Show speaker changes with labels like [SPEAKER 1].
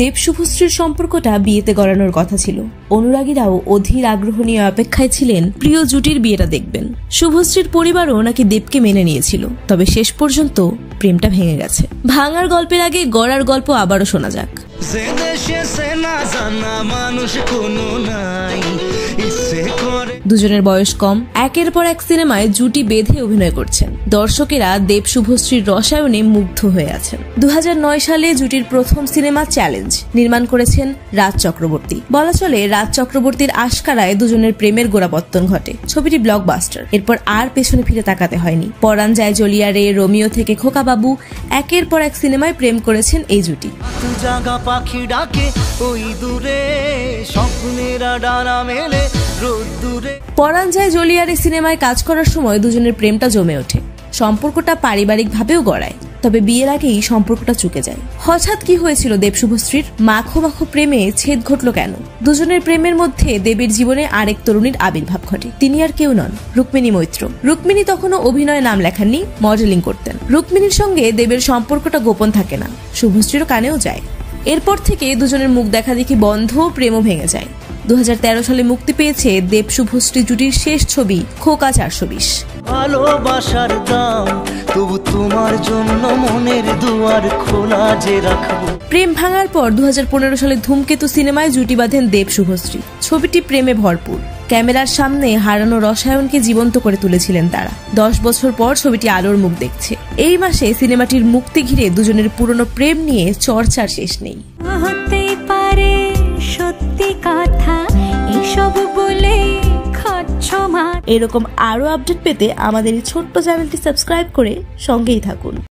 [SPEAKER 1] দেব শুভশ্রীর সম্পর্কটা বিয়েতে গড়ানোর কথা ছিল। অনুরাগীরাও অধীর আগ্রহ নিয়ে অপেক্ষায় ছিলেন প্রিয় জুটির বিয়েটা দেখবেন। শুভশ্রীর পরিবারও নাকি দেবকে মেনে নিয়েছিল, তবে শেষ পর্যন্ত প্রেমটা ভেঙে গেছে। ভাঙার গল্পের আগে গড়ার গল্প আবারও শোনা যাক। দুজনের বয়স কম, একের পর এক সিনেমায় জুটি বেঁধে অভিনয় করছেন। দর্শকেরা দেব শুভশ্রীর রসায়নে মুগ্ধ হয়ে আছেন। 2009 সালে জুটির প্রথম সিনেমা চ্যালেঞ্জ নির্মাণ করেছেন রাজ চক্রবর্তী। বলা চলে রাজ চক্রবর্তীর আশকারায় দুজনের প্রেমের গোড়াপত্তন ঘটে। ছবিটি ব্লকবাস্টার। এরপর আর পেছনে ফিরে তাকাতে হয়নি। পরাণ যায় জ্বলিয়া রে, রোমিও থেকে খোকা বাবু, একের পর এক সিনেমায় প্রেম করেছেন এই জুটি। পরাণ যায় জ্বলিয়া রে সিনেমায় কাজ করার সময় দুজনের প্রেমটা জমে ওঠে। সম্পর্কটা পারিবারিক ভাবেও গড়ায়, তবে বিয়ের আগেই সম্পর্কটা চুকে যায়। হঠাৎ কি হয়েছিল দেব শুভশ্রীর? মাখো মাখো প্রেমে ছেদ ঘটল কেন? দুজনের প্রেমের মধ্যে দেবের জীবনে আরেক তরুণীর আবির্ভাব ঘটে। তিনি আর কেউ নন, রুক্মিণী মৈত্র। রুক্মিণী তখনও অভিনয়ে নাম লেখাননি, মডেলিং করতেন। রুক্মিণীর সঙ্গে দেবের সম্পর্কটা গোপন থাকে না, শুভশ্রীরও কানেও যায়। এরপর থেকে দুজনের মুখ দেখা দেখি বন্ধ, প্রেমও ভেঙে যায়। 2013 সালে মুক্তি পেয়েছে দেব শুভশ্রী জুটির শেষ ছবি খোকা 420। ভালোবাসার দাম তবু তোমার জন্য মনের দুয়ার খোলা যে রাখবো। প্রেম ভাঙার পর 2015 সালে ধূমকেতু সিনেমায় জুটি বাঁধেন দেব শুভশ্রী। ছবিটি প্রেমে ভরপুর। ক্যামেরার সামনে হারানো রসায়নকে জীবন্ত করে তুলেছিলেন তারা। 10 বছর পর ছবিটি আলোর মুখ দেখছে। এই মাসে সিনেমাটির মুক্তি ঘিরে দুজনের পুরনো প্রেম নিয়ে চর্চার শেষ নেই। হতেই পারে সত্যি কথা এসব বলে এরকম আরো আপডেট পেতে আমাদের এই ছোট্ট চ্যানেলটি সাবস্ক্রাইব করে সঙ্গেই থাকুন।